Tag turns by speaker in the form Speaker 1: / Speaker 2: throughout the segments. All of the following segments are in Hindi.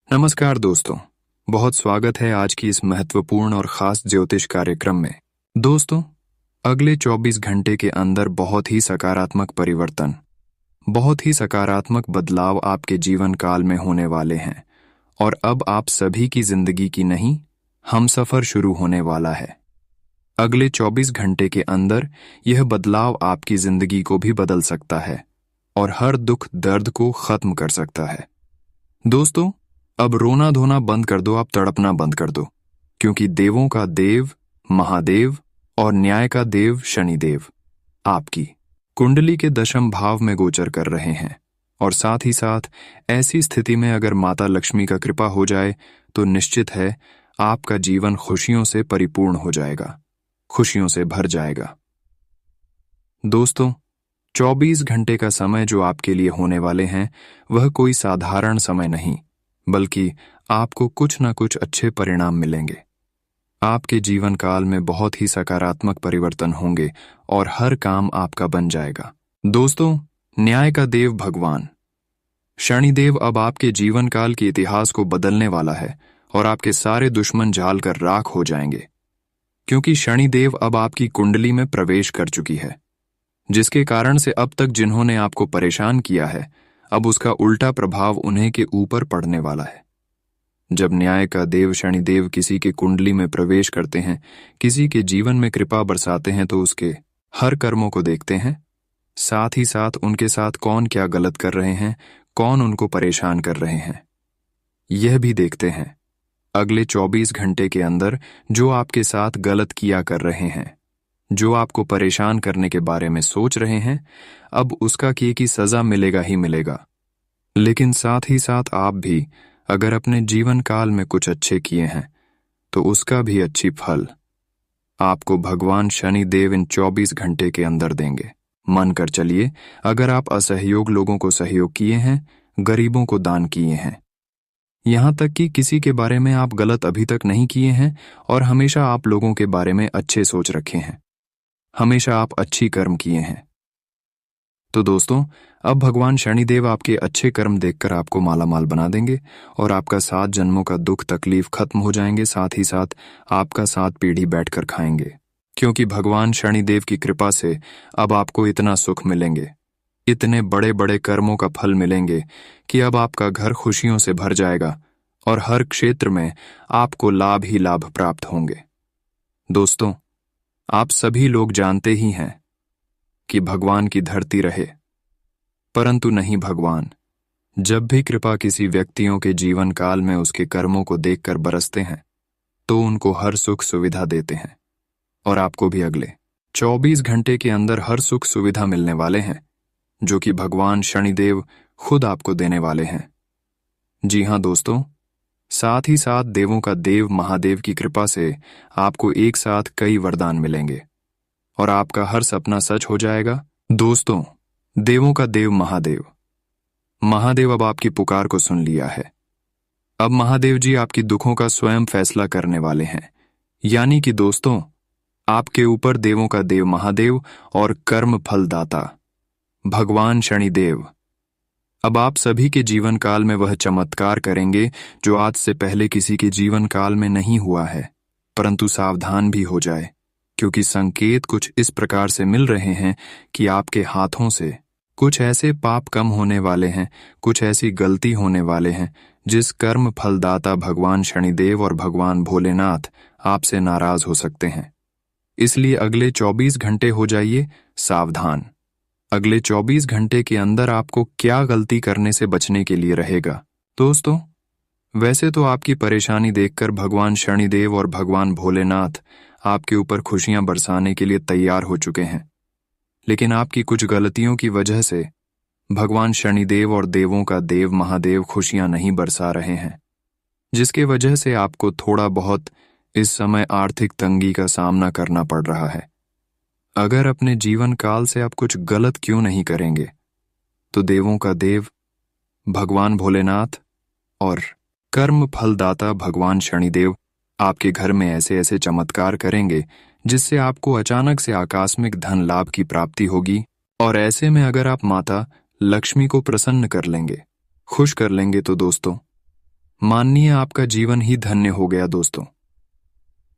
Speaker 1: नमस्कार दोस्तों, बहुत स्वागत है आज की इस महत्वपूर्ण और खास ज्योतिष कार्यक्रम में। दोस्तों, अगले 24 घंटे के अंदर बहुत ही सकारात्मक परिवर्तन, बहुत ही सकारात्मक बदलाव आपके जीवन काल में होने वाले हैं और अब आप सभी की जिंदगी की नहीं, हमसफर शुरू होने वाला है। अगले 24 घंटे के अंदर यह बदलाव आपकी जिंदगी को भी बदल सकता है और हर दुख दर्द को खत्म कर सकता है। दोस्तों, अब रोना धोना बंद कर दो, आप तड़पना बंद कर दो, क्योंकि देवों का देव महादेव और न्याय का देव शनिदेव आपकी कुंडली के दशम भाव में गोचर कर रहे हैं। और साथ ही साथ ऐसी स्थिति में अगर माता लक्ष्मी का कृपा हो जाए तो निश्चित है आपका जीवन खुशियों से परिपूर्ण हो जाएगा, खुशियों से भर जाएगा। दोस्तों, 24 घंटे का समय जो आपके लिए होने वाले हैं वह कोई साधारण समय नहीं, बल्कि आपको कुछ ना कुछ अच्छे परिणाम मिलेंगे। आपके जीवन काल में बहुत ही सकारात्मक परिवर्तन होंगे और हर काम आपका बन जाएगा। दोस्तों, न्याय का देव भगवान शनिदेव अब आपके जीवन काल के इतिहास को बदलने वाला है और आपके सारे दुश्मन जाल कर राख हो जाएंगे, क्योंकि शनिदेव अब आपकी कुंडली में प्रवेश कर चुकी है, जिसके कारण से अब तक जिन्होंने आपको परेशान किया है अब उसका उल्टा प्रभाव उन्हें के ऊपर पड़ने वाला है। जब न्याय का देव शनिदेव किसी के कुंडली में प्रवेश करते हैं, किसी के जीवन में कृपा बरसाते हैं, तो उसके हर कर्मों को देखते हैं, साथ ही साथ उनके साथ कौन क्या गलत कर रहे हैं, कौन उनको परेशान कर रहे हैं, यह भी देखते हैं। अगले 24 घंटे के अंदर जो आपके साथ गलत किया कर रहे हैं, जो आपको परेशान करने के बारे में सोच रहे हैं, अब उसका किए की सजा मिलेगा ही मिलेगा। लेकिन साथ ही साथ आप भी अगर अपने जीवन काल में कुछ अच्छे किए हैं तो उसका भी अच्छी फल आपको भगवान शनि देव इन 24 घंटे के अंदर देंगे। मान कर चलिए, अगर आप असहयोग लोगों को सहयोग किए हैं, गरीबों को दान किए हैं, यहां तक कि किसी के बारे में आप गलत अभी तक नहीं किए हैं और हमेशा आप लोगों के बारे में अच्छे सोच रखे हैं, हमेशा आप अच्छी कर्म किए हैं, तो दोस्तों अब भगवान शनिदेव आपके अच्छे कर्म देखकर आपको मालामाल बना देंगे और आपका 7 जन्मों का दुख तकलीफ खत्म हो जाएंगे। साथ ही साथ आपका 7 पीढ़ी बैठकर खाएंगे, क्योंकि भगवान शनिदेव की कृपा से अब आपको इतना सुख मिलेंगे, इतने बड़े बड़े कर्मों का फल मिलेंगे कि अब आपका घर खुशियों से भर जाएगा और हर क्षेत्र में आपको लाभ ही लाभ प्राप्त होंगे। दोस्तों, आप सभी लोग जानते ही हैं कि भगवान की धरती रहे, परंतु नहीं, भगवान जब भी कृपा किसी व्यक्तियों के जीवन काल में उसके कर्मों को देखकर बरसते हैं तो उनको हर सुख सुविधा देते हैं और आपको भी अगले 24 घंटे के अंदर हर सुख सुविधा मिलने वाले हैं, जो कि भगवान शनिदेव खुद आपको देने वाले हैं। जी हां दोस्तों, साथ ही साथ देवों का देव महादेव की कृपा से आपको एक साथ कई वरदान मिलेंगे और आपका हर सपना सच हो जाएगा। दोस्तों, देवों का देव महादेव अब आपकी पुकार को सुन लिया है। अब महादेव जी आपकी दुखों का स्वयं फैसला करने वाले हैं, यानी कि दोस्तों, आपके ऊपर देवों का देव महादेव और कर्म फलदाता भगवान शनिदेव अब आप सभी के जीवन काल में वह चमत्कार करेंगे जो आज से पहले किसी के जीवन काल में नहीं हुआ है। परंतु सावधान भी हो जाए, क्योंकि संकेत कुछ इस प्रकार से मिल रहे हैं कि आपके हाथों से कुछ ऐसे पाप कम होने वाले हैं, कुछ ऐसी गलती होने वाले हैं जिस कर्म फलदाता भगवान शनिदेव और भगवान भोलेनाथ आपसे नाराज हो सकते हैं। इसलिए अगले 24 घंटे हो जाइए सावधान। अगले 24 घंटे के अंदर आपको क्या गलती करने से बचने के लिए रहेगा। दोस्तों, वैसे तो आपकी परेशानी देखकर भगवान शनिदेव और भगवान भोलेनाथ आपके ऊपर खुशियां बरसाने के लिए तैयार हो चुके हैं, लेकिन आपकी कुछ गलतियों की वजह से भगवान शनिदेव और देवों का देव महादेव खुशियां नहीं बरसा रहे हैं, जिसके वजह से आपको थोड़ा बहुत इस समय आर्थिक तंगी का सामना करना पड़ रहा है। अगर अपने जीवन काल से आप कुछ गलत क्यों नहीं करेंगे, तो देवों का देव भगवान भोलेनाथ और कर्म फलदाता भगवान शनिदेव आपके घर में ऐसे ऐसे चमत्कार करेंगे जिससे आपको अचानक से आकस्मिक धन लाभ की प्राप्ति होगी। और ऐसे में अगर आप माता लक्ष्मी को प्रसन्न कर लेंगे, खुश कर लेंगे, तो दोस्तों, मानिए आपका जीवन ही धन्य हो गया। दोस्तों,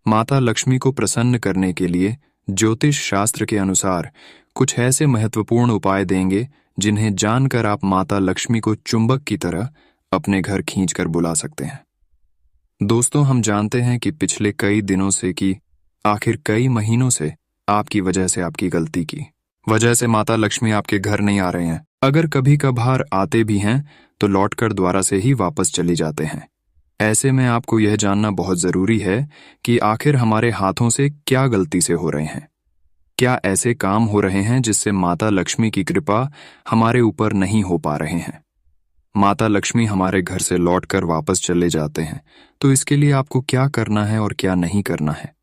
Speaker 1: माता लक्ष्मी को प्रसन्न करने के लिए ज्योतिष शास्त्र के अनुसार कुछ ऐसे महत्वपूर्ण उपाय देंगे जिन्हें जानकर आप माता लक्ष्मी को चुंबक की तरह अपने घर खींचकर बुला सकते हैं। दोस्तों, हम जानते हैं कि पिछले कई दिनों से कि आखिर कई महीनों से आपकी वजह से, आपकी गलती की वजह से माता लक्ष्मी आपके घर नहीं आ रहे हैं। अगर कभी कभार आते भी हैं तो लौटकर द्वारा से ही वापस चले जाते हैं। ऐसे में आपको यह जानना बहुत जरूरी है कि आखिर हमारे हाथों से क्या गलती से हो रहे हैं। क्या ऐसे काम हो रहे हैं जिससे माता लक्ष्मी की कृपा हमारे ऊपर नहीं हो पा रहे हैं। माता लक्ष्मी हमारे घर से लौटकर वापस चले जाते हैं, तो इसके लिए आपको क्या करना है और क्या नहीं करना है,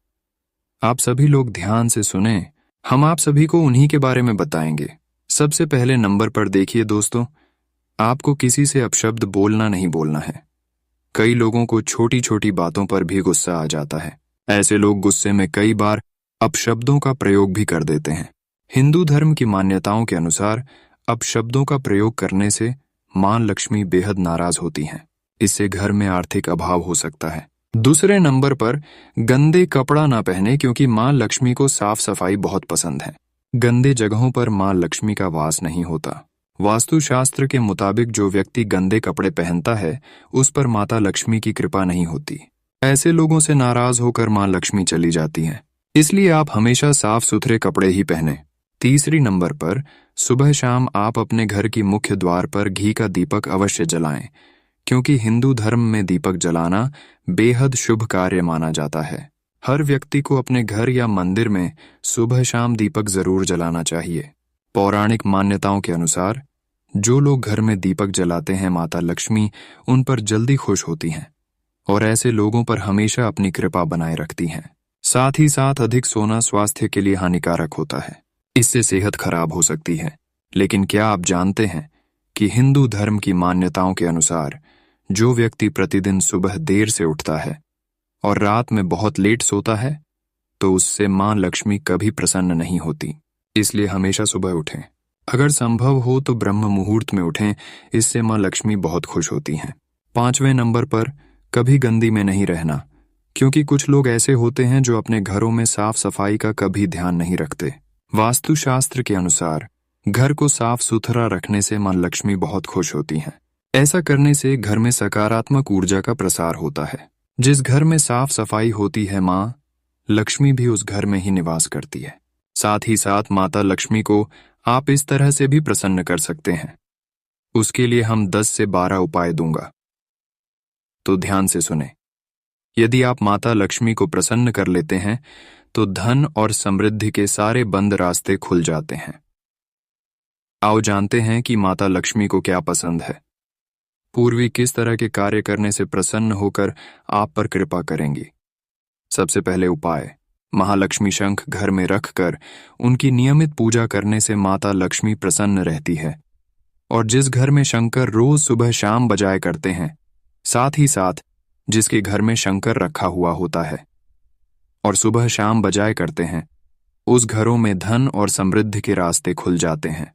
Speaker 1: आप सभी लोग ध्यान से सुने। हम आप सभी को उन्हीं के बारे में बताएंगे। सबसे पहले नंबर पर देखिए दोस्तों, आपको किसी से अपशब्द बोलना नहीं बोलना है। कई लोगों को छोटी छोटी बातों पर भी गुस्सा आ जाता है। ऐसे लोग गुस्से में कई बार अपशब्दों का प्रयोग भी कर देते हैं। हिंदू धर्म की मान्यताओं के अनुसार अपशब्दों का प्रयोग करने से मां लक्ष्मी बेहद नाराज होती हैं। इससे घर में आर्थिक अभाव हो सकता है। दूसरे नंबर पर गंदे कपड़ा ना पहने, क्योंकि मां लक्ष्मी को साफ सफाई बहुत पसंद है। गंदे जगहों पर मां लक्ष्मी का वास नहीं होता। वास्तुशास्त्र के मुताबिक जो व्यक्ति गंदे कपड़े पहनता है उस पर माता लक्ष्मी की कृपा नहीं होती। ऐसे लोगों से नाराज होकर मां लक्ष्मी चली जाती हैं। इसलिए आप हमेशा साफ सुथरे कपड़े ही पहने। तीसरी नंबर पर सुबह शाम आप अपने घर की मुख्य द्वार पर घी का दीपक अवश्य जलाएं, क्योंकि हिंदू धर्म में दीपक जलाना बेहद शुभ कार्य माना जाता है। हर व्यक्ति को अपने घर या मंदिर में सुबह शाम दीपक जरूर जलाना चाहिए। पौराणिक मान्यताओं के अनुसार जो लोग घर में दीपक जलाते हैं, माता लक्ष्मी उन पर जल्दी खुश होती हैं और ऐसे लोगों पर हमेशा अपनी कृपा बनाए रखती हैं। साथ ही साथ अधिक सोना स्वास्थ्य के लिए हानिकारक होता है। इससे सेहत खराब हो सकती है। लेकिन क्या आप जानते हैं कि हिंदू धर्म की मान्यताओं के अनुसार जो व्यक्ति प्रतिदिन सुबह देर से उठता है और रात में बहुत लेट सोता है, तो उससे मां लक्ष्मी कभी प्रसन्न नहीं होती। इसलिए हमेशा सुबह उठें। अगर संभव हो तो ब्रह्म मुहूर्त में उठें, इससे मां लक्ष्मी बहुत खुश होती हैं। 5वें नंबर पर कभी गंदी में नहीं रहना, क्योंकि कुछ लोग ऐसे होते हैं जो अपने घरों में साफ सफाई का कभी ध्यान नहीं रखते। वास्तुशास्त्र के अनुसार घर को साफ सुथरा रखने से मां लक्ष्मी बहुत खुश होती हैं। ऐसा करने से घर में सकारात्मक ऊर्जा का प्रसार होता है। जिस घर में साफ सफाई होती है, मां लक्ष्मी भी उस घर में ही निवास करती है। साथ ही साथ माता लक्ष्मी को आप इस तरह से भी प्रसन्न कर सकते हैं। उसके लिए हम 10 से 12 उपाय दूंगा, तो ध्यान से सुने। यदि आप माता लक्ष्मी को प्रसन्न कर लेते हैं तो धन और समृद्धि के सारे बंद रास्ते खुल जाते हैं। आओ जानते हैं कि माता लक्ष्मी को क्या पसंद है। पूर्वी किस तरह के कार्य करने से प्रसन्न होकर आप पर कृपा करेंगी। सबसे पहले उपाय, महालक्ष्मी शंख घर में रखकर उनकी नियमित पूजा करने से माता लक्ष्मी प्रसन्न रहती है। और जिस घर में शंकर रोज सुबह शाम बजाया करते हैं, साथ ही साथ जिसके घर में शंकर रखा हुआ होता है और सुबह शाम बजाया करते हैं, उस घरों में धन और समृद्धि के रास्ते खुल जाते हैं।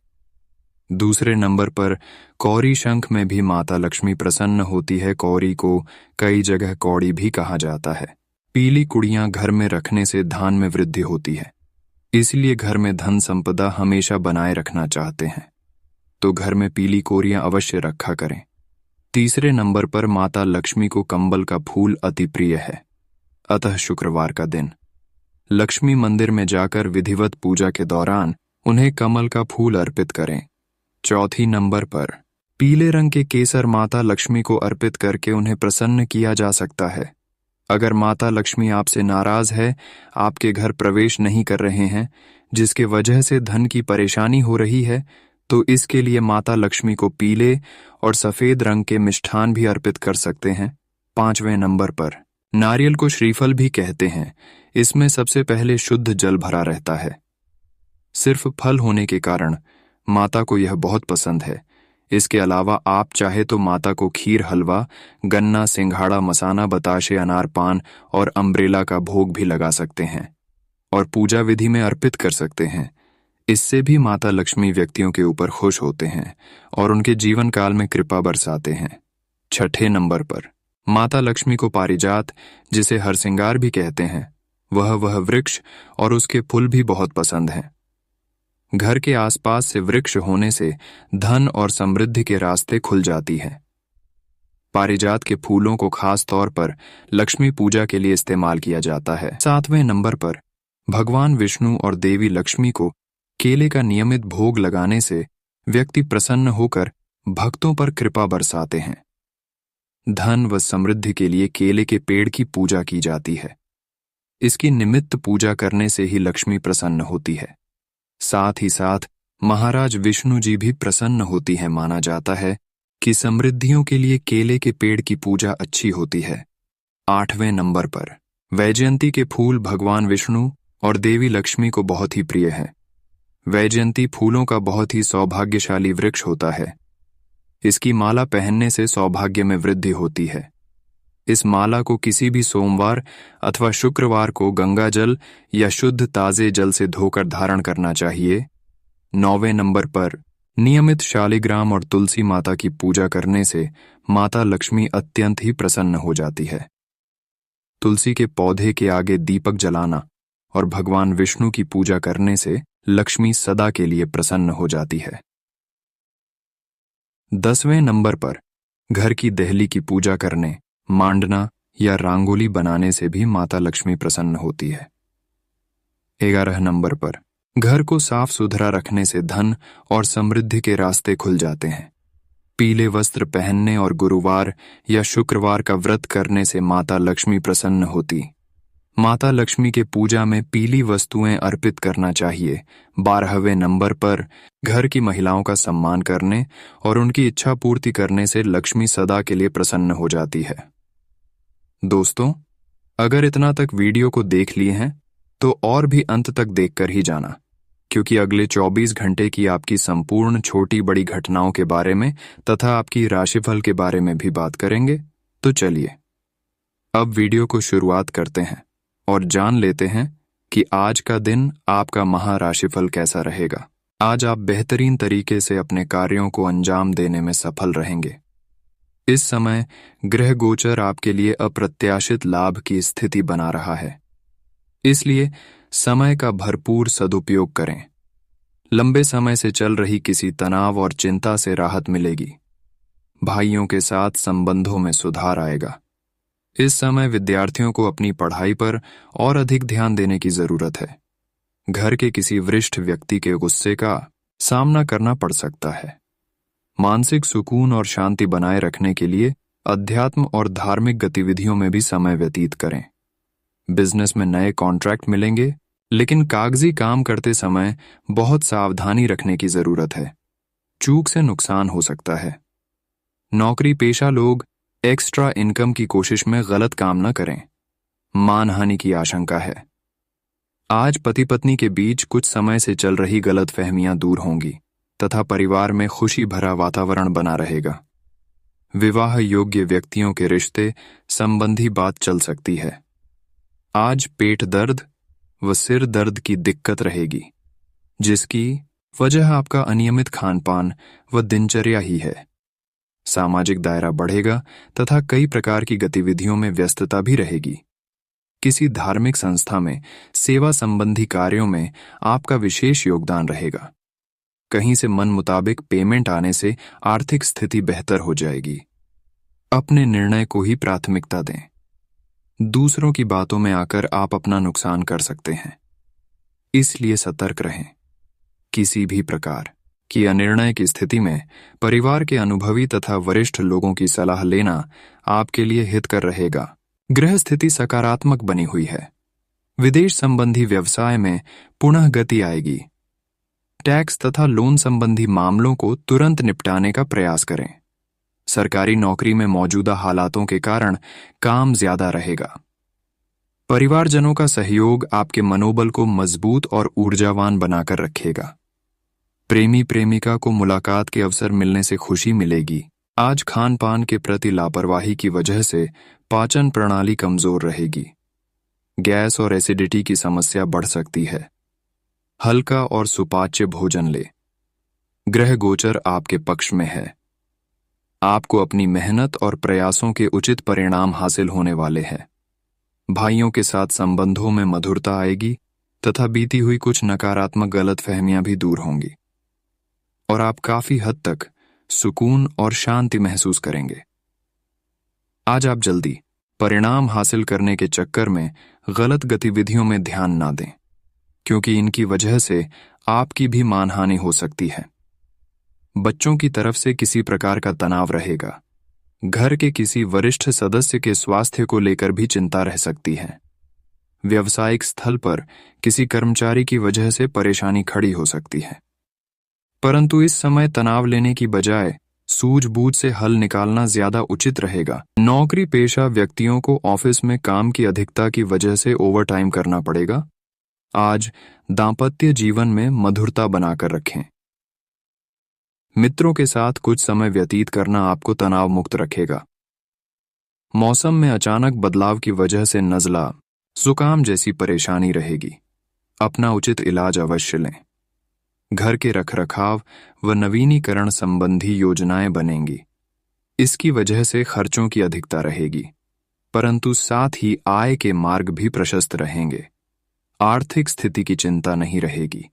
Speaker 1: दूसरे नंबर पर कौड़ी शंख में भी माता लक्ष्मी प्रसन्न होती है। कौड़ी को कई जगह कौड़ी भी कहा जाता है। पीली कुड़ियां घर में रखने से धान में वृद्धि होती है, इसलिए घर में धन संपदा हमेशा बनाए रखना चाहते हैं तो घर में पीली कोरियां अवश्य रखा करें। तीसरे नंबर पर माता लक्ष्मी को कंबल का फूल अति प्रिय है, अतः शुक्रवार का दिन लक्ष्मी मंदिर में जाकर विधिवत पूजा के दौरान उन्हें कमल का फूल अर्पित करें। चौथी नंबर पर पीले रंग के केसर माता लक्ष्मी को अर्पित करके उन्हें प्रसन्न किया जा सकता है। अगर माता लक्ष्मी आपसे नाराज है, आपके घर प्रवेश नहीं कर रहे हैं, जिसके वजह से धन की परेशानी हो रही है, तो इसके लिए माता लक्ष्मी को पीले और सफेद रंग के मिष्ठान भी अर्पित कर सकते हैं। 5वें नंबर पर नारियल को श्रीफल भी कहते हैं। इसमें सबसे पहले शुद्ध जल भरा रहता है। सिर्फ फल होने के कारण माता को यह बहुत पसंद है। इसके अलावा आप चाहे तो माता को खीर, हलवा, गन्ना, सिंघाड़ा, मसाना, बताशे, अनार, पान और अम्ब्रेला का भोग भी लगा सकते हैं और पूजा विधि में अर्पित कर सकते हैं। इससे भी माता लक्ष्मी व्यक्तियों के ऊपर खुश होते हैं और उनके जीवन काल में कृपा बरसाते हैं। 6ठे नंबर पर माता लक्ष्मी को पारिजात, जिसे हरसिंगार भी कहते हैं, वह वृक्ष और उसके फूल भी बहुत पसंद हैं। घर के आसपास से वृक्ष होने से धन और समृद्धि के रास्ते खुल जाती हैं। पारिजात के फूलों को खास तौर पर लक्ष्मी पूजा के लिए इस्तेमाल किया जाता है। 7वें नंबर पर भगवान विष्णु और देवी लक्ष्मी को केले का नियमित भोग लगाने से व्यक्ति प्रसन्न होकर भक्तों पर कृपा बरसाते हैं। धन व समृद्धि के लिए केले के पेड़ की पूजा की जाती है। इसकी निमित्त पूजा करने से ही लक्ष्मी प्रसन्न होती है। साथ ही साथ महाराज विष्णु जी भी प्रसन्न होती है। माना जाता है कि समृद्धियों के लिए केले के पेड़ की पूजा अच्छी होती है। 8वें नंबर पर वैजयंती के फूल भगवान विष्णु और देवी लक्ष्मी को बहुत ही प्रिय है। वैजयंती फूलों का बहुत ही सौभाग्यशाली वृक्ष होता है। इसकी माला पहनने से सौभाग्य में वृद्धि होती है। इस माला को किसी भी सोमवार अथवा शुक्रवार को गंगा जल या शुद्ध ताजे जल से धोकर धारण करना चाहिए। 9वें नंबर पर नियमित शालिग्राम और तुलसी माता की पूजा करने से माता लक्ष्मी अत्यंत ही प्रसन्न हो जाती है। तुलसी के पौधे के आगे दीपक जलाना और भगवान विष्णु की पूजा करने से लक्ष्मी सदा के लिए प्रसन्न हो जाती है। 10वें नंबर पर घर की देहली की पूजा करने, मांडना या रंगोली बनाने से भी माता लक्ष्मी प्रसन्न होती है। 11 नंबर पर घर को साफ सुथरा रखने से धन और समृद्धि के रास्ते खुल जाते हैं। पीले वस्त्र पहनने और गुरुवार या शुक्रवार का व्रत करने से माता लक्ष्मी प्रसन्न होती। माता लक्ष्मी के पूजा में पीली वस्तुएं अर्पित करना चाहिए। 12वें नंबर पर घर की महिलाओं का सम्मान करने और उनकी इच्छा पूर्ति करने से लक्ष्मी सदा के लिए प्रसन्न हो जाती है। दोस्तों, अगर इतना तक वीडियो को देख लिए हैं तो और भी अंत तक देखकर ही जाना, क्योंकि अगले 24 घंटे की आपकी संपूर्ण छोटी बड़ी घटनाओं के बारे में तथा आपकी राशिफल के बारे में भी बात करेंगे। तो चलिए अब वीडियो को शुरुआत करते हैं और जान लेते हैं कि आज का दिन आपका महाराशिफल कैसा रहेगा। आज आप बेहतरीन तरीके से अपने कार्यों को अंजाम देने में सफल रहेंगे। इस समय ग्रह गोचर आपके लिए अप्रत्याशित लाभ की स्थिति बना रहा है, इसलिए समय का भरपूर सदुपयोग करें। लंबे समय से चल रही किसी तनाव और चिंता से राहत मिलेगी। भाइयों के साथ संबंधों में सुधार आएगा। इस समय विद्यार्थियों को अपनी पढ़ाई पर और अधिक ध्यान देने की जरूरत है। घर के किसी वरिष्ठ व्यक्ति के गुस्से का सामना करना पड़ सकता है। मानसिक सुकून और शांति बनाए रखने के लिए अध्यात्म और धार्मिक गतिविधियों में भी समय व्यतीत करें। बिजनेस में नए कॉन्ट्रैक्ट मिलेंगे, लेकिन कागजी काम करते समय बहुत सावधानी रखने की जरूरत है। चूक से नुकसान हो सकता है। नौकरी पेशा लोग एक्स्ट्रा इनकम की कोशिश में गलत काम न करें, मानहानि की आशंका है। आज पति पत्नी के बीच कुछ समय से चल रही गलतफहमियां दूर होंगी तथा परिवार में खुशी भरा वातावरण बना रहेगा। विवाह योग्य व्यक्तियों के रिश्ते संबंधी बात चल सकती है। आज पेट दर्द व सिर दर्द की दिक्कत रहेगी, जिसकी वजह आपका अनियमित खानपान व दिनचर्या ही है। सामाजिक दायरा बढ़ेगा तथा कई प्रकार की गतिविधियों में व्यस्तता भी रहेगी। किसी धार्मिक संस्था में सेवा संबंधी कार्यों में आपका विशेष योगदान रहेगा। कहीं से मन मुताबिक पेमेंट आने से आर्थिक स्थिति बेहतर हो जाएगी। अपने निर्णय को ही प्राथमिकता दें। दूसरों की बातों में आकर आप अपना नुकसान कर सकते हैं, इसलिए सतर्क रहें। किसी भी प्रकार की अनिर्णय की स्थिति में परिवार के अनुभवी तथा वरिष्ठ लोगों की सलाह लेना आपके लिए हितकर रहेगा। ग्रह स्थिति सकारात्मक बनी हुई है। विदेश संबंधी व्यवसाय में पुनः गति आएगी। टैक्स तथा लोन संबंधी मामलों को तुरंत निपटाने का प्रयास करें। सरकारी नौकरी में मौजूदा हालातों के कारण काम ज्यादा रहेगा। परिवारजनों का सहयोग आपके मनोबल को मजबूत और ऊर्जावान बनाकर रखेगा। प्रेमी प्रेमिका को मुलाकात के अवसर मिलने से खुशी मिलेगी। आज खान पान के प्रति लापरवाही की वजह से पाचन प्रणाली कमजोर रहेगी। गैस और एसिडिटी की समस्या बढ़ सकती है। हल्का और सुपाच्य भोजन ले। ग्रह गोचर आपके पक्ष में है। आपको अपनी मेहनत और प्रयासों के उचित परिणाम हासिल होने वाले हैं। भाइयों के साथ संबंधों में मधुरता आएगी तथा बीती हुई कुछ नकारात्मक गलतफहमियां भी दूर होंगी और आप काफी हद तक सुकून और शांति महसूस करेंगे। आज आप जल्दी परिणाम हासिल करने के चक्कर में गलत गतिविधियों में ध्यान ना दें, क्योंकि इनकी वजह से आपकी भी मानहानि हो सकती है। बच्चों की तरफ से किसी प्रकार का तनाव रहेगा। घर के किसी वरिष्ठ सदस्य के स्वास्थ्य को लेकर भी चिंता रह सकती है। व्यावसायिक स्थल पर किसी कर्मचारी की वजह से परेशानी खड़ी हो सकती है। परंतु इस समय तनाव लेने की बजाय सूझबूझ से हल निकालना ज्यादा उचित रहेगा। नौकरी पेशा व्यक्तियों को ऑफिस में काम की अधिकता की वजह से ओवरटाइम करना पड़ेगा। आज दांपत्य जीवन में मधुरता बनाकर रखें। मित्रों के साथ कुछ समय व्यतीत करना आपको तनाव मुक्त रखेगा। मौसम में अचानक बदलाव की वजह से नज़ला, जुकाम जैसी परेशानी रहेगी। अपना उचित इलाज अवश्य लें। घर के रखरखाव व नवीनीकरण संबंधी योजनाएं बनेंगी। इसकी वजह से खर्चों की अधिकता रहेगी, परंतु साथ ही आय के मार्ग भी प्रशस्त रहेंगे। आर्थिक स्थिति की चिंता नहीं रहेगी।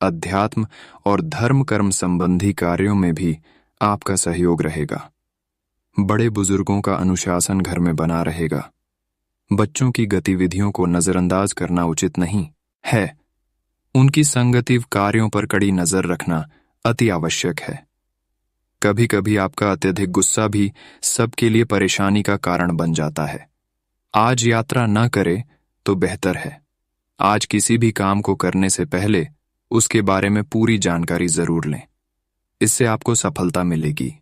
Speaker 1: अध्यात्म और धर्म कर्म संबंधी कार्यों में भी आपका सहयोग रहेगा। बड़े बुजुर्गों का अनुशासन घर में बना रहेगा। बच्चों की गतिविधियों को नजरअंदाज करना उचित नहीं है। उनकी संगति कार्यों पर कड़ी नजर रखना अति आवश्यक है। कभी कभी आपका अत्यधिक गुस्सा भी सबके लिए परेशानी का कारण बन जाता है। आज यात्रा न करें तो बेहतर है। आज किसी भी काम को करने से पहले उसके बारे में पूरी जानकारी जरूर लें। इससे आपको सफलता मिलेगी।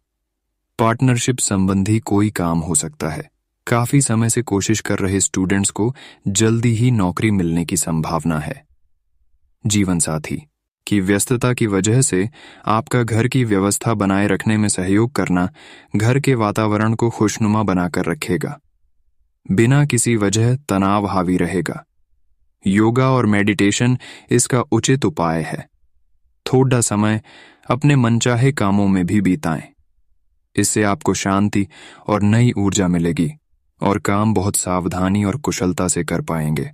Speaker 1: पार्टनरशिप संबंधी कोई काम हो सकता है। काफी समय से कोशिश कर रहे स्टूडेंट्स को जल्दी ही नौकरी मिलने की संभावना है। जीवन साथी की व्यस्तता की वजह से आपका घर की व्यवस्था बनाए रखने में सहयोग करना घर के वातावरण को खुशनुमा बनाकर रखेगा। बिना किसी वजह तनाव हावी रहेगा। योगा और मेडिटेशन इसका उचित उपाय है। थोड़ा समय अपने मनचाहे कामों में भी बिताएं। इससे आपको शांति और नई ऊर्जा मिलेगी और काम बहुत सावधानी और कुशलता से कर पाएंगे।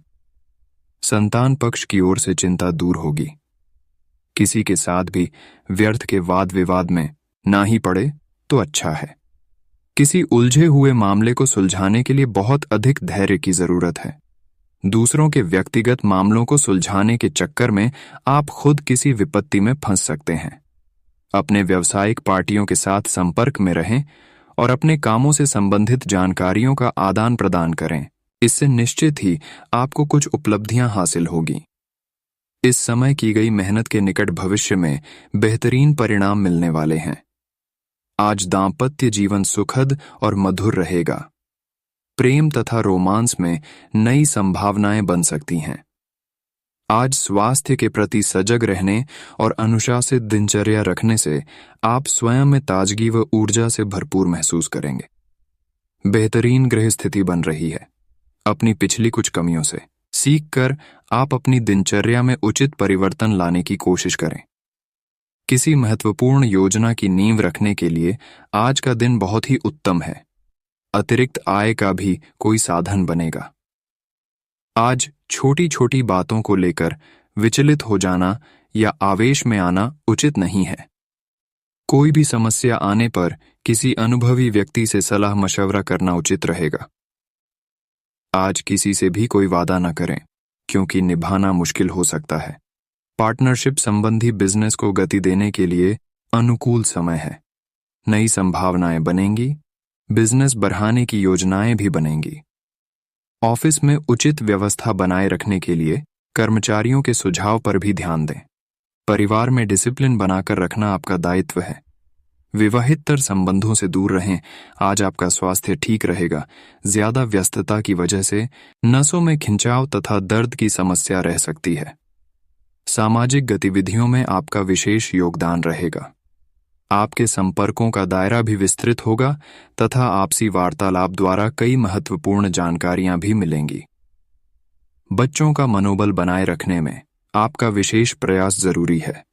Speaker 1: संतान पक्ष की ओर से चिंता दूर होगी। किसी के साथ भी व्यर्थ के वाद विवाद में ना ही पड़े तो अच्छा है। किसी उलझे हुए मामले को सुलझाने के लिए बहुत अधिक धैर्य की जरूरत है। दूसरों के व्यक्तिगत मामलों को सुलझाने के चक्कर में आप खुद किसी विपत्ति में फंस सकते हैं। अपने व्यावसायिक पार्टियों के साथ संपर्क में रहें और अपने कामों से संबंधित जानकारियों का आदान प्रदान करें। इससे निश्चित ही आपको कुछ उपलब्धियां हासिल होगी। इस समय की गई मेहनत के निकट भविष्य में बेहतरीन परिणाम मिलने वाले हैं। आज दांपत्य जीवन सुखद और मधुर रहेगा। प्रेम तथा रोमांस में नई संभावनाएं बन सकती हैं। आज स्वास्थ्य के प्रति सजग रहने और अनुशासित दिनचर्या रखने से आप स्वयं में ताजगी व ऊर्जा से भरपूर महसूस करेंगे। बेहतरीन गृह स्थिति बन रही है। अपनी पिछली कुछ कमियों से सीखकर आप अपनी दिनचर्या में उचित परिवर्तन लाने की कोशिश करें। किसी महत्वपूर्ण योजना की नींव रखने के लिए आज का दिन बहुत ही उत्तम है। अतिरिक्त आय का भी कोई साधन बनेगा। आज छोटी छोटी बातों को लेकर विचलित हो जाना या आवेश में आना उचित नहीं है। कोई भी समस्या आने पर किसी अनुभवी व्यक्ति से सलाह मशवरा करना उचित रहेगा। आज किसी से भी कोई वादा न करें, क्योंकि निभाना मुश्किल हो सकता है। पार्टनरशिप संबंधी बिजनेस को गति देने के लिए अनुकूल समय है। नई संभावनाएं बनेंगी। बिजनेस बढ़ाने की योजनाएं भी बनेंगी। ऑफिस में उचित व्यवस्था बनाए रखने के लिए कर्मचारियों के सुझाव पर भी ध्यान दें। परिवार में डिसिप्लिन बनाकर रखना आपका दायित्व है। विवाहितर संबंधों से दूर रहें। आज आपका स्वास्थ्य ठीक रहेगा। ज्यादा व्यस्तता की वजह से नसों में खिंचाव तथा दर्द की समस्या रह सकती है। सामाजिक गतिविधियों में आपका विशेष योगदान रहेगा। आपके संपर्कों का दायरा भी विस्तृत होगा तथा आपसी वार्तालाप द्वारा कई महत्वपूर्ण जानकारियां भी मिलेंगी। बच्चों का मनोबल बनाए रखने में आपका विशेष प्रयास जरूरी है।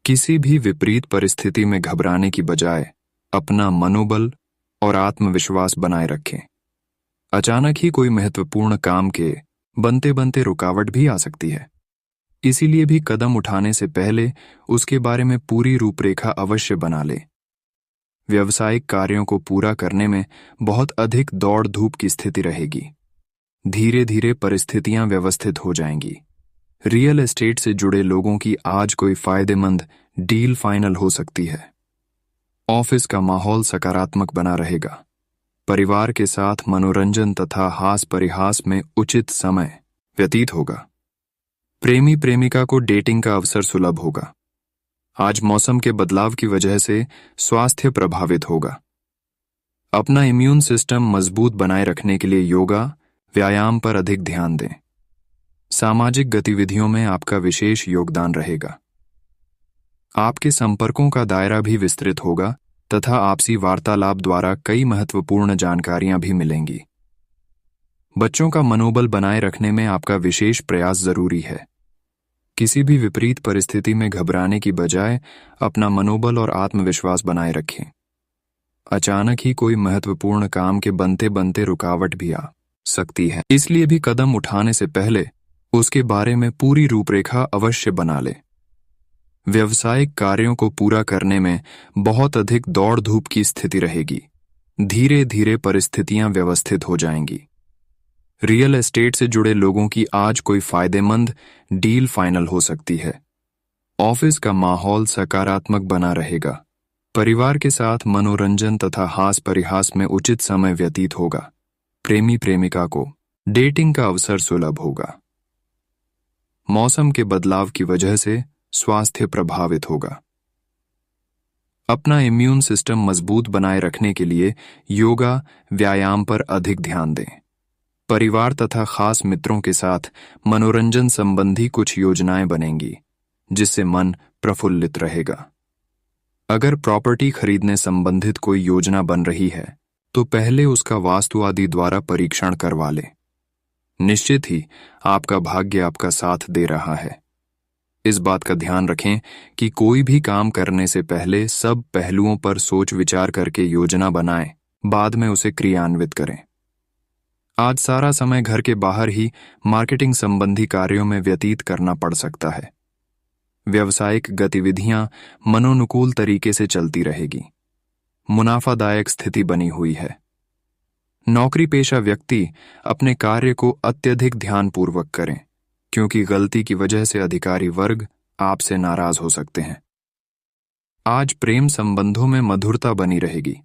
Speaker 1: किसी भी विपरीत परिस्थिति में घबराने की बजाय अपना मनोबल और आत्मविश्वास बनाए रखें। अचानक ही कोई महत्वपूर्ण काम के बनते बनते रुकावट भी आ सकती है। इसीलिए भी कदम उठाने से पहले उसके बारे में पूरी रूपरेखा अवश्य बना लें। व्यावसायिक कार्यों को पूरा करने में बहुत अधिक दौड़ धूप की स्थिति रहेगी। धीरे धीरे परिस्थितियां व्यवस्थित हो जाएंगी। रियल एस्टेट से जुड़े लोगों की आज कोई फायदेमंद डील फाइनल हो सकती है। ऑफिस का माहौल सकारात्मक बना रहेगा। परिवार के साथ मनोरंजन तथा हास परिहास में उचित समय व्यतीत होगा। प्रेमी प्रेमिका को डेटिंग का अवसर सुलभ होगा। आज मौसम के बदलाव की वजह से स्वास्थ्य प्रभावित होगा। अपना इम्यून सिस्टम मजबूत बनाए रखने के लिए योगा, व्यायाम पर अधिक ध्यान दें। सामाजिक गतिविधियों में आपका विशेष योगदान रहेगा। आपके संपर्कों का दायरा भी विस्तृत होगा तथा आपसी वार्तालाप द्वारा कई महत्वपूर्ण जानकारियां भी मिलेंगी। बच्चों का मनोबल बनाए रखने में आपका विशेष प्रयास जरूरी है। किसी भी विपरीत परिस्थिति में घबराने की बजाय अपना मनोबल और आत्मविश्वास बनाए रखें। अचानक ही कोई महत्वपूर्ण काम के बनते बनते रुकावट भी आ सकती है। इसलिए भी कदम उठाने से पहले उसके बारे में पूरी रूपरेखा अवश्य बना लें। व्यावसायिक कार्यों को पूरा करने में बहुत अधिक दौड़ धूप की स्थिति रहेगी। धीरे धीरे परिस्थितियां व्यवस्थित हो जाएंगी। रियल एस्टेट से जुड़े लोगों की आज कोई फायदेमंद डील फाइनल हो सकती है। ऑफिस का माहौल सकारात्मक बना रहेगा। परिवार के साथ मनोरंजन तथा हास परिहास में उचित समय व्यतीत होगा। प्रेमी प्रेमिका को डेटिंग का अवसर सुलभ होगा। मौसम के बदलाव की वजह से स्वास्थ्य प्रभावित होगा। अपना इम्यून सिस्टम मजबूत बनाए रखने के लिए योगा, व्यायाम पर अधिक ध्यान दें। परिवार तथा खास मित्रों के साथ मनोरंजन संबंधी कुछ योजनाएं बनेंगी, जिससे मन प्रफुल्लित रहेगा। अगर प्रॉपर्टी खरीदने संबंधित कोई योजना बन रही है, तो पहले उसका वास्तु आदि द्वारा परीक्षण करवा लें। निश्चित ही आपका भाग्य आपका साथ दे रहा है। इस बात का ध्यान रखें कि कोई भी काम करने से पहले सब पहलुओं पर सोच विचार करके योजना बनाएं, बाद में उसे क्रियान्वित करें। आज सारा समय घर के बाहर ही मार्केटिंग संबंधी कार्यों में व्यतीत करना पड़ सकता है। व्यावसायिक गतिविधियां मनोनुकूल तरीके से चलती रहेगी। मुनाफादायक स्थिति बनी हुई है। नौकरी पेशा व्यक्ति अपने कार्य को अत्यधिक ध्यानपूर्वक करें, क्योंकि गलती की वजह से अधिकारी वर्ग आपसे नाराज हो सकते हैं। आज प्रेम संबंधों में मधुरता बनी रहेगी।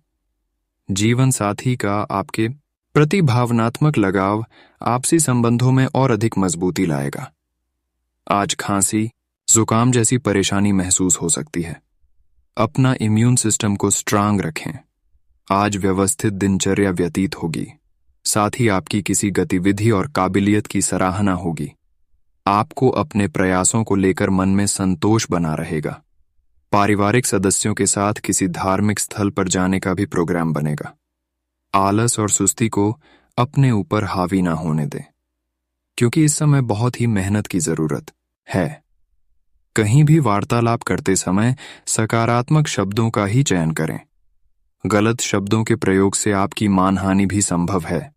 Speaker 1: जीवन साथी का आपके प्रति भावनात्मक लगाव आपसी संबंधों में और अधिक मजबूती लाएगा। आज खांसी, जुकाम जैसी परेशानी महसूस हो सकती है। अपना इम्यून सिस्टम को स्ट्रांग रखें। आज व्यवस्थित दिनचर्या व्यतीत होगी। साथ ही आपकी किसी गतिविधि और काबिलियत की सराहना होगी। आपको अपने प्रयासों को लेकर मन में संतोष बना रहेगा। पारिवारिक सदस्यों के साथ किसी धार्मिक स्थल पर जाने का भी प्रोग्राम बनेगा। आलस और सुस्ती को अपने ऊपर हावी ना होने दें, क्योंकि इस समय बहुत ही मेहनत की जरूरत है। कहीं भी वार्तालाप करते समय सकारात्मक शब्दों का ही चयन करें। गलत शब्दों के प्रयोग से आपकी मानहानि भी संभव है।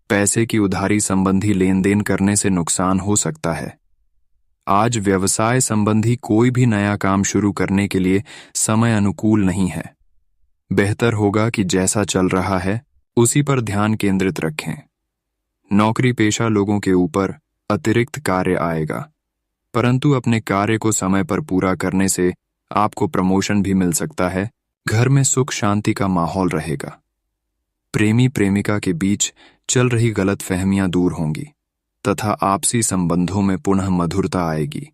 Speaker 1: पैसे की उधारी संबंधी लेन देन करने से नुकसान हो सकता है। आज व्यवसाय संबंधी कोई भी नया काम शुरू करने के लिए समय अनुकूल नहीं है। बेहतर होगा कि जैसा चल रहा है उसी पर ध्यान केंद्रित रखें। नौकरी पेशा लोगों के ऊपर अतिरिक्त कार्य आएगा, परंतु अपने कार्य को समय पर पूरा करने से आपको प्रमोशन भी मिल सकता है। घर में सुख शांति का माहौल रहेगा। प्रेमी प्रेमिका के बीच चल रही गलतफहमियां दूर होंगी तथा आपसी संबंधों में पुनः मधुरता आएगी।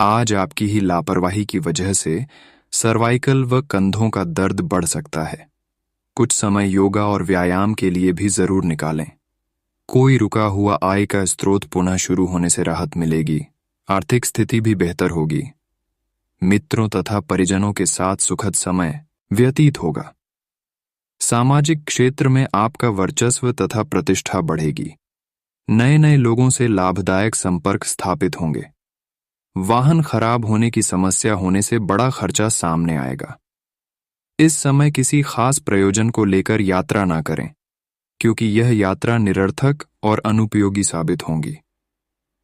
Speaker 1: आज आपकी ही लापरवाही की वजह से सर्वाइकल व कंधों का दर्द बढ़ सकता है। कुछ समय योगा और व्यायाम के लिए भी जरूर निकालें। कोई रुका हुआ आय का स्रोत पुनः शुरू होने से राहत मिलेगी। आर्थिक स्थिति भी बेहतर होगी। मित्रों तथा परिजनों के साथ सुखद समय व्यतीत होगा। सामाजिक क्षेत्र में आपका वर्चस्व तथा प्रतिष्ठा बढ़ेगी। नए नए लोगों से लाभदायक संपर्क स्थापित होंगे। वाहन खराब होने की समस्या होने से बड़ा खर्चा सामने आएगा। इस समय किसी खास प्रयोजन को लेकर यात्रा ना करें, क्योंकि यह यात्रा निरर्थक और अनुपयोगी साबित होंगी।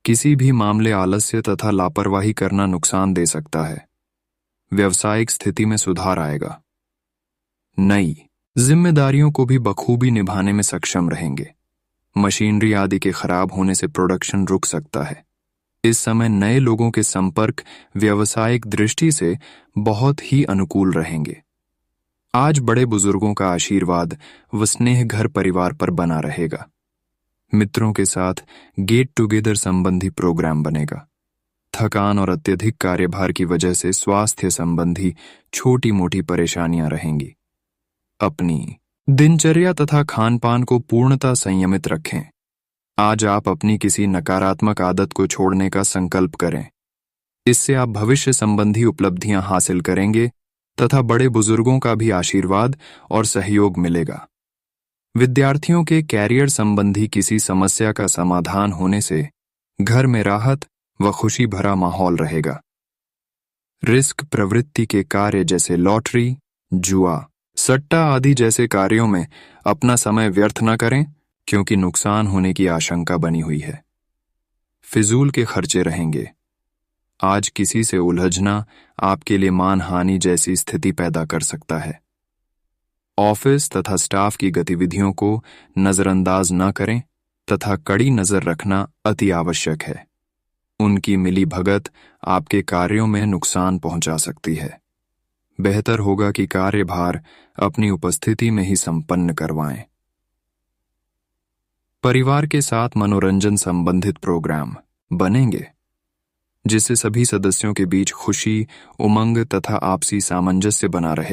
Speaker 1: किसी भी मामले आलस्य तथा लापरवाही करना नुकसान दे सकता है। व्यवसायिक स्थिति में सुधार आएगा। नई जिम्मेदारियों को भी बखूबी निभाने में सक्षम रहेंगे। मशीनरी आदि के खराब होने से प्रोडक्शन रुक सकता है। इस समय नए लोगों के संपर्क व्यावसायिक दृष्टि से बहुत ही अनुकूल रहेंगे। आज बड़े बुजुर्गों का आशीर्वाद व स्नेह घर परिवार पर बना रहेगा। मित्रों के साथ गेट टुगेदर संबंधी प्रोग्राम बनेगा। थकान और अत्यधिक कार्यभार की वजह से स्वास्थ्य संबंधी छोटी मोटी परेशानियां रहेंगी। अपनी दिनचर्या तथा खानपान को पूर्णतः संयमित रखें। आज आप अपनी किसी नकारात्मक आदत को छोड़ने का संकल्प करें। इससे आप भविष्य संबंधी उपलब्धियां हासिल करेंगे तथा बड़े बुजुर्गों का भी आशीर्वाद और सहयोग मिलेगा। विद्यार्थियों के कैरियर संबंधी किसी समस्या का समाधान होने से घर में राहत व खुशी भरा माहौल रहेगा। रिस्क प्रवृत्ति के कार्य जैसे लॉटरी, जुआ, सट्टा आदि जैसे कार्यों में अपना समय व्यर्थ न करें, क्योंकि नुकसान होने की आशंका बनी हुई है। फिजूल के खर्चे रहेंगे। आज किसी से उलझना आपके लिए मानहानि जैसी स्थिति पैदा कर सकता है। ऑफिस तथा स्टाफ की गतिविधियों को नजरअंदाज न करें तथा कड़ी नजर रखना अति आवश्यक है। उनकी मिली भगत आपके कार्यों में नुकसान पहुंचा सकती है। बेहतर होगा कि कार्यभार अपनी उपस्थिति में ही संपन्न करवाएं। परिवार के साथ मनोरंजन संबंधित प्रोग्राम बनेंगे, जिससे सभी सदस्यों के बीच खुशी, उमंग तथा आपसी सामंजस्य बना रहे।